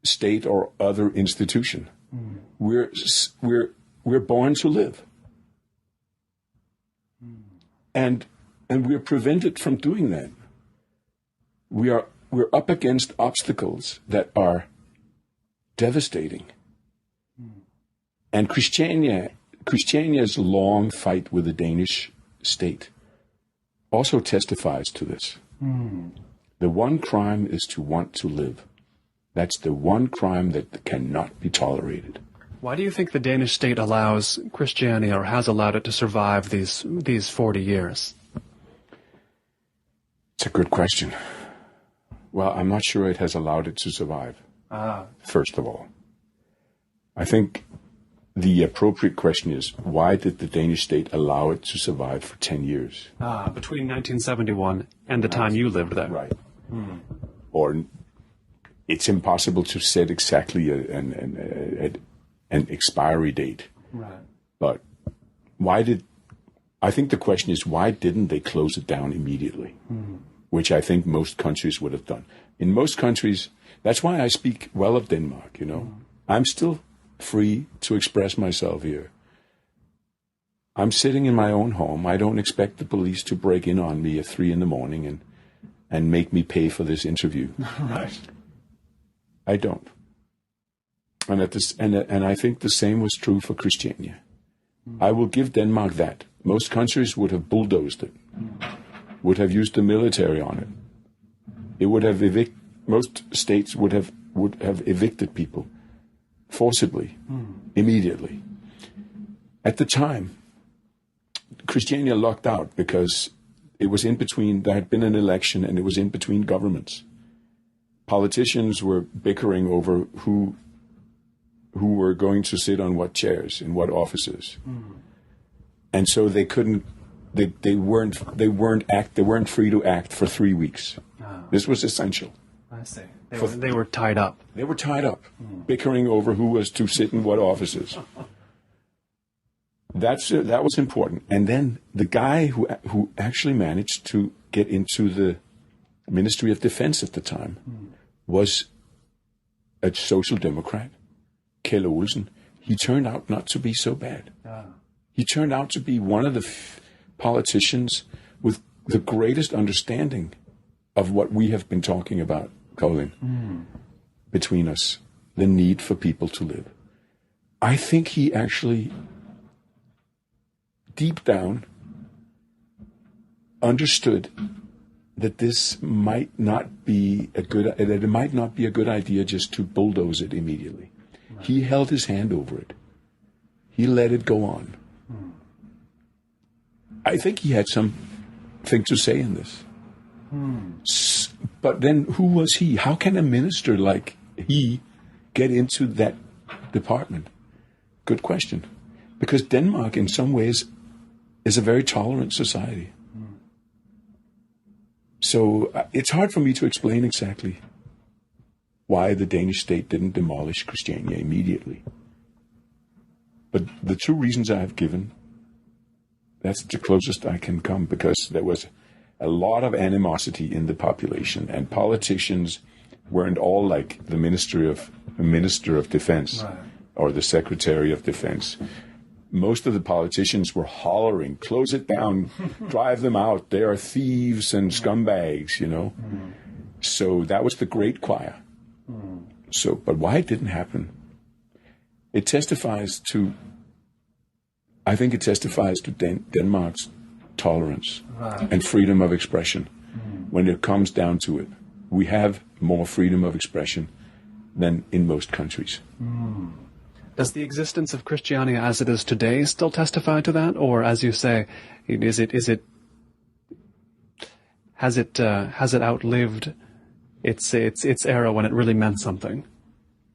state or other institution. We're born to live, and we're prevented from doing that. We're up against obstacles that are devastating. And Christiania's long fight with the Danish state also testifies to this. The one crime is to want to live. That's the one crime that cannot be tolerated. Why do you think the Danish state allows Christiania, or has allowed it to survive these 40 years? It's a good question. Well, I'm not sure it has allowed it to survive, first of all. I think the appropriate question is, why did the Danish state allow it to survive for 10 years? Between 1971 and the time you lived there. Right. Or it's impossible to set exactly an expiry date. Right. But I think the question is, why didn't they close it down immediately? Which I think most countries would have done. In most countries, that's why I speak well of Denmark, I'm still free to express myself here. I'm sitting in my own home. I don't expect the police to break in on me at 3 a.m. and make me pay for this interview. Right. I don't. And I think the same was true for Christiania. I will give Denmark that. Most countries would have bulldozed it, would have used the military on it. It would have most states would have evicted people forcibly, immediately. At the time, Christiania lucked out because it was in between. There had been an election, and it was in between governments. Politicians were bickering over who were going to sit on what chairs in what offices, and so they couldn't. They weren't free to act for 3 weeks. This was essential. I see. They were tied up. They were tied up, bickering over who was to sit in what offices. That was important. And then the guy who actually managed to get into the Ministry of Defense at the time was a social democrat, Kjell Olsen. He turned out not to be so bad. He turned out to be one of the politicians with the greatest understanding of what we have been talking about, Colin, between us, the need for people to live. I think he actually, deep down, understood that this might not be a good idea just to bulldoze it immediately. Right. He held his hand over it. He let it go on. I think he had something to say in this. But then who was he? How can a minister like he get into that department? Good question. Because Denmark, in some ways, is a very tolerant society. So it's hard for me to explain exactly why the Danish state didn't demolish Christiania immediately. But the two reasons I have given, that's the closest I can come, because there was a lot of animosity in the population, and politicians weren't all like the Minister of Defense, right, or the Secretary of Defense. Most of the politicians were hollering, close it down, drive them out, they are thieves and scumbags, you know. So that was the great choir. So, but why it didn't happen? It testifies to, I think it testifies to Denmark's tolerance, right, and freedom of expression. When it comes down to it, we have more freedom of expression than in most countries. Does the existence of Christiania as it is today still testify to that, or, as you say, has it outlived its era when it really meant something?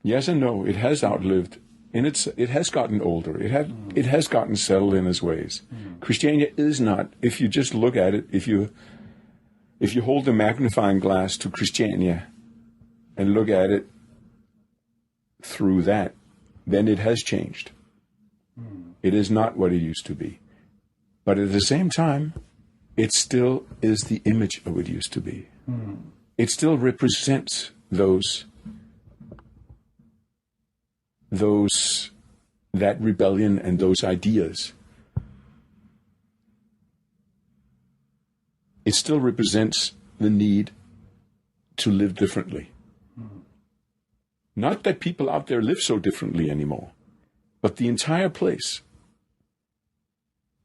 Yes and no. It has outlived, and it has gotten older. It has gotten settled in its ways. Christiania is not. If you just look at it, if you hold the magnifying glass to Christiania and look at it through that, then it has changed. It is not what it used to be. But at the same time, it still is the image of what it used to be. It still represents that rebellion and those ideas. It still represents the need to live differently. Not that people out there live so differently anymore, but the entire place,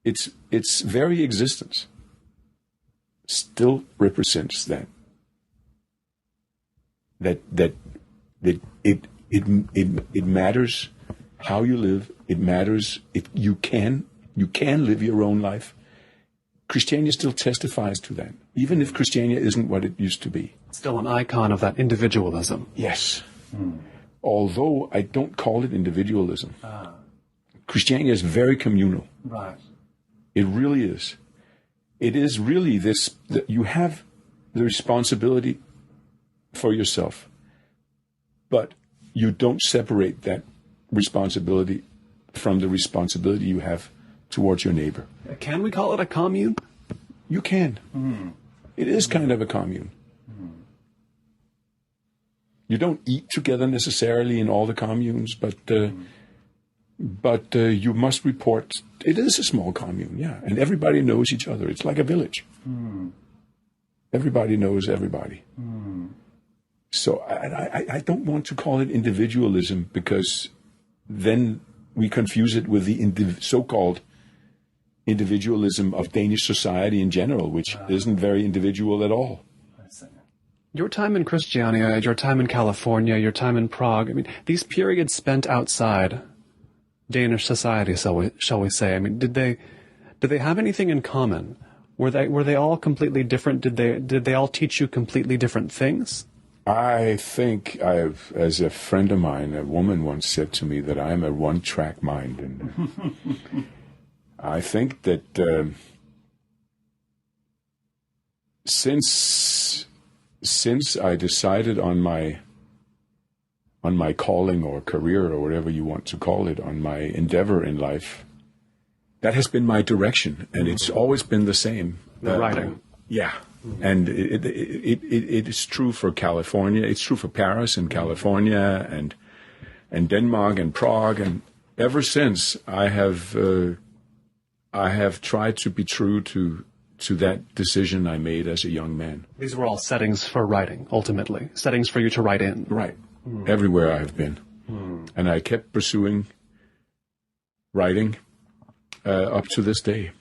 its very existence, still represents that it matters how you live. It matters if you can live your own life. Christiania still testifies to that, even if Christiania isn't what it used to be. It's still an icon of that individualism. Yes. Although I don't call it individualism. Christiania is very communal. Right. It really is. It is really this, that you have the responsibility for yourself, but you don't separate that responsibility from the responsibility you have towards your neighbor. Can we call it a commune? You can. It is kind of a commune. You don't eat together necessarily in all the communes, but you must report. It is a small commune, yeah, and everybody knows each other. It's like a village. Everybody knows everybody. So I don't want to call it individualism, because then we confuse it with the so-called individualism of Danish society in general, which isn't very individual at all. Your time in Christiania, your time in California, your time in Prague, I mean, these periods spent outside Danish society, shall we say, I mean, did they have anything in common? Were they all completely different? Did they all teach you completely different things? I think as a friend of mine, a woman once said to me that I'm a one-track mind, and I think that since I decided on my calling or career or whatever you want to call it, on my endeavor in life, that has been my direction, and it's always been the same. Writing. Yeah. And it is true for California. It's true for Paris and California and Denmark and Prague. And ever since, I have tried to be true to that decision I made as a young man. These were all settings for writing, ultimately. Settings for you to write in. Right. Everywhere I have been. And I kept pursuing writing up to this day.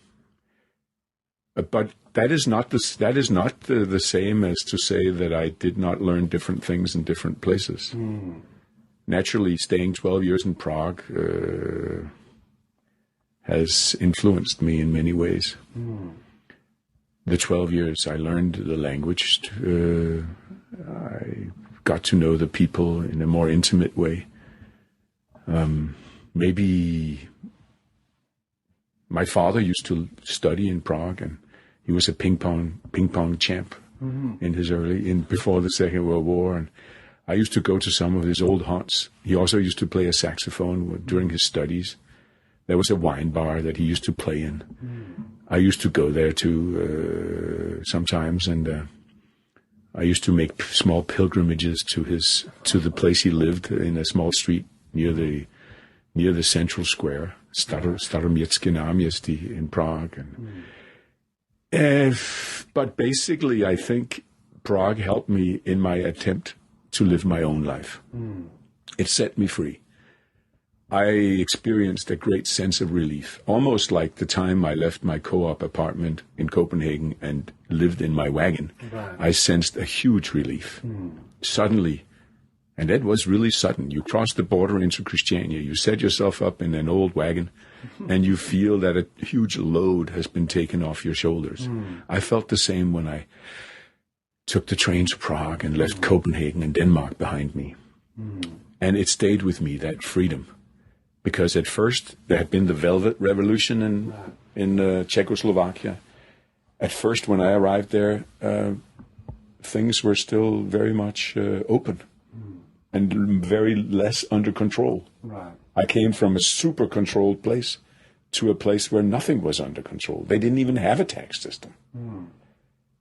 But that is not the same as to say that I did not learn different things in different places. Naturally, staying 12 years in Prague has influenced me in many ways. the 12 years, I learned the language. I got to know the people in a more intimate way. Maybe my father used to study in Prague, and he was a ping pong champ before the Second World War. And I used to go to some of his old haunts. He also used to play a saxophone during his studies. There was a wine bar that he used to play in. I used to go there too sometimes, and I used to make small pilgrimages to the place he lived in a small street near the central square, Staroměstské náměstí in Prague. But basically, I think Prague helped me in my attempt to live my own life. It set me free. I experienced a great sense of relief, almost like the time I left my co-op apartment in Copenhagen and lived in my wagon. Right. I sensed a huge relief. Suddenly, and that was really sudden, you cross the border into Christiania, you set yourself up in an old wagon, and you feel that a huge load has been taken off your shoulders. I felt the same when I took the train to Prague and left Copenhagen and Denmark behind me. And it stayed with me, that freedom. Because at first, there had been the Velvet Revolution in Czechoslovakia. At first, when I arrived there, things were still very much open and very less under control. Right. I came from a super controlled place to a place where nothing was under control. They didn't even have a tax system.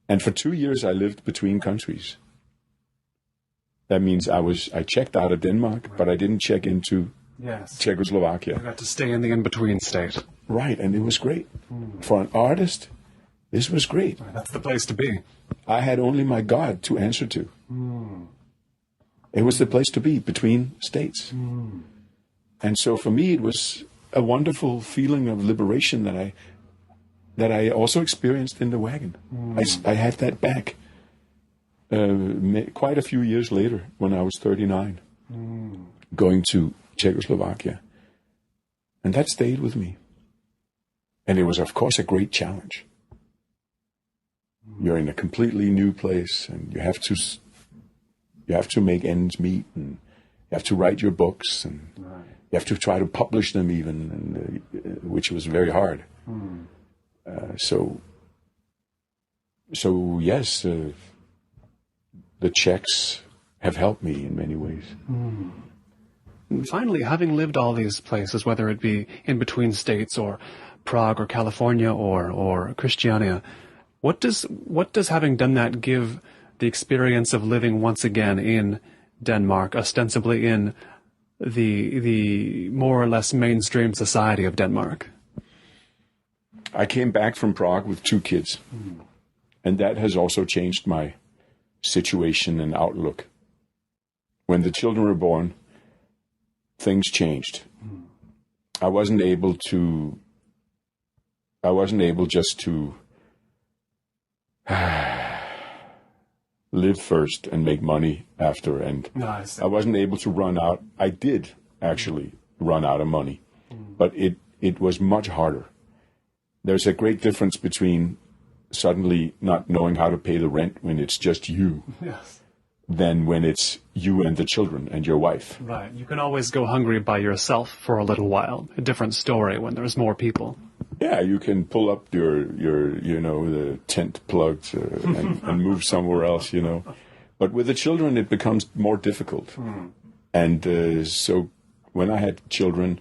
And for 2 years, I lived between countries. That means I checked out of Denmark, but I didn't check into Czechoslovakia. You got to stay in the in-between state. Right, and it was great. For an artist, this was great. That's the place to be. I had only my God to answer to. It was the place to be, between states. And so for me, it was a wonderful feeling of liberation that I also experienced in the wagon. I had that back quite a few years later when I was 39, going to Czechoslovakia. And that stayed with me. And it was, of course, a great challenge. You're in a completely new place, and you have to make ends meet, and you have to write your books, and you have to try to publish them even, which was very hard. So yes, the Czechs have helped me in many ways. Finally, having lived all these places, whether it be in between states or Prague or California or Christiania, what does having done that give the experience of living once again in Denmark, ostensibly in the more or less mainstream society of Denmark? I came back from Prague with 2 kids, and that has also changed my situation and outlook. When the children were born, things changed. I wasn't able just to live first and make money after, and I wasn't able to run out. I did actually run out of money, but it was much harder. There's a great difference between suddenly not knowing how to pay the rent when it's just you, than when it's you and the children and your wife. Right. You can always go hungry by yourself for a little while. A different story when there's more people. Yeah, you can pull up your the tent plugs and move somewhere else, But with the children, it becomes more difficult. And so when I had children,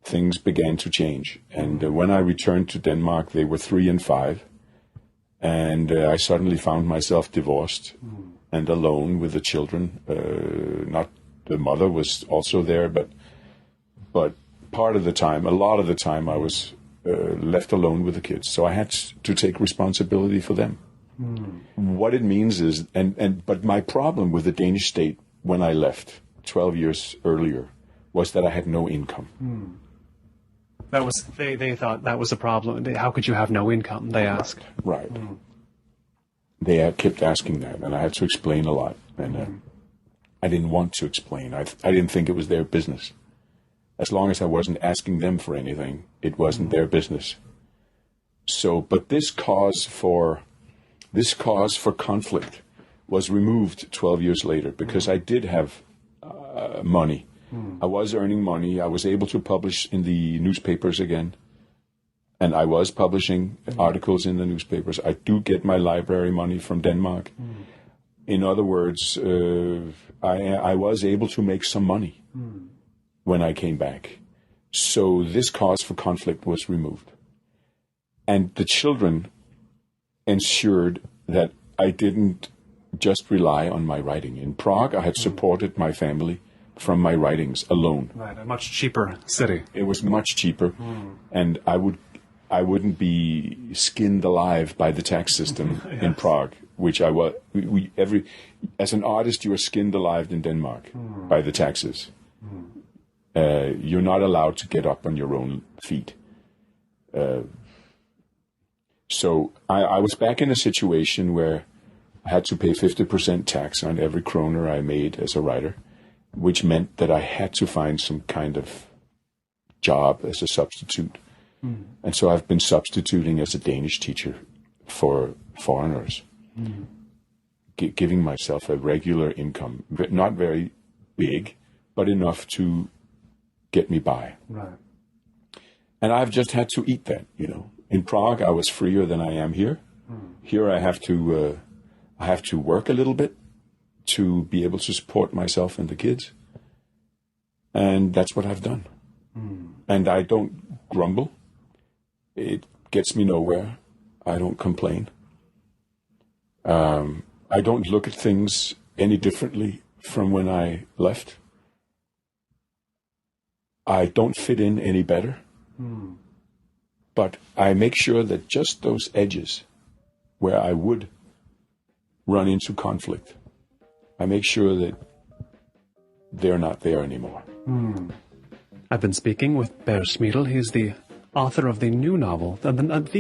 things began to change. And when I returned to Denmark, they were 3 and 5. And I suddenly found myself divorced and alone with the children. Not the mother was also there, but a lot of the time, I was left alone with the kids. So I had to take responsibility for them. What it means is, but my problem with the Danish state when I left 12 years earlier was that I had no income. That was they thought that was a problem. How could you have no income? They asked. Right. They kept asking that, and I had to explain a lot. And I didn't want to explain. I didn't think it was their business. As long as I wasn't asking them for anything, it wasn't their business. So, but this cause for conflict was removed 12 years later because I did have money. I was earning money. I was able to publish in the newspapers again. And I was publishing articles in the newspapers. I do get my library money from Denmark. In other words, I was able to make some money when I came back. So this cause for conflict was removed. And the children ensured that I didn't just rely on my writing. In Prague, I had supported my family from my writings alone. Right, a much cheaper city. It was much cheaper, and I wouldn't be skinned alive by the tax system in Prague, which I was. As an artist, you are skinned alive in Denmark by the taxes. You're not allowed to get up on your own feet. So I was back in a situation where I had to pay 50% tax on every kroner I made as a writer, which meant that I had to find some kind of job as a substitute. And so I've been substituting as a Danish teacher for foreigners, giving myself a regular income, not very big, but enough to get me by. Right. And I've just had to eat that, In Prague, I was freer than I am here. Here, I have to work a little bit to be able to support myself and the kids. And that's what I've done. And I don't grumble. It gets me nowhere. I don't complain. I don't look at things any differently from when I left. I don't fit in any better. But I make sure that just those edges where I would run into conflict, I make sure that they're not there anymore. I've been speaking with Per Šmidl. He's the author of the new novel, the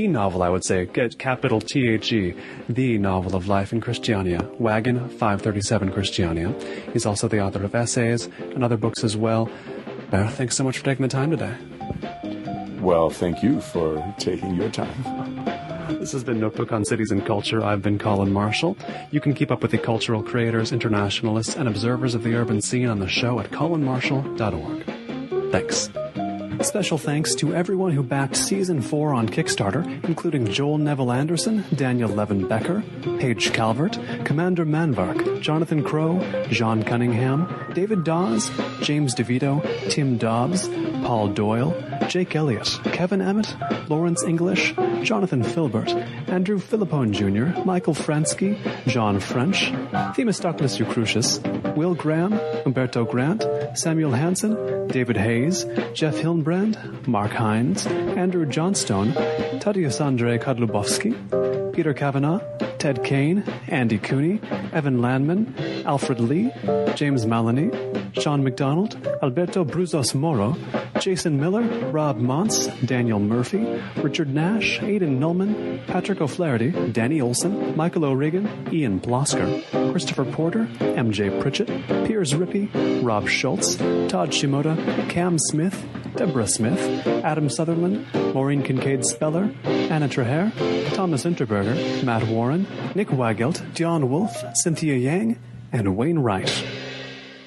novel, I would say, capital THE, the novel of life in Christiania, Wagon 537 Christiania. He's also the author of essays and other books as well. Per, thanks so much for taking the time today. Well, thank you for taking your time. This has been Notebook on Cities and Culture. I've been Colin Marshall. You can keep up with the cultural creators, internationalists, and observers of the urban scene on the show at colinmarshall.org. Thanks. Special thanks to everyone who backed Season 4 on Kickstarter, including Joel Neville Anderson, Daniel Levin Becker, Paige Calvert, Commander Manvark, Jonathan Crow, John Cunningham, David Dawes, James DeVito, Tim Dobbs, Paul Doyle, Jake Elliott, Kevin Emmett, Lawrence English, Jonathan Filbert, Andrew Philippone Jr., Michael Fransky, John French, Themistocles Eucrucius, Will Graham, Umberto Grant, Samuel Hansen, David Hayes, Jeff Hillenbrand, Mark Hines, Andrew Johnstone, Tadeusz Andrzej Kodlubowski, Peter Kavanaugh, Ted Kane, Andy Cooney, Evan Landman, Alfred Lee, James Maloney, Sean McDonald, Alberto Bruzos Moro, Jason Miller, Rob Montz, Daniel Murphy, Richard Nash, Aidan Nullman, Patrick O'Flaherty, Danny Olson, Michael O'Regan, Ian Blosker, Christopher Porter, MJ Pritchett, Piers Rippey, Rob Schultz, Todd Shimoda, Cam Smith, Deborah Smith, Adam Sutherland, Maureen Kincaid Speller, Anna Traher, Thomas Interberger, Matt Warren, Nick Wagelt, Dion Wolf, Cynthia Yang, and Wayne Wright.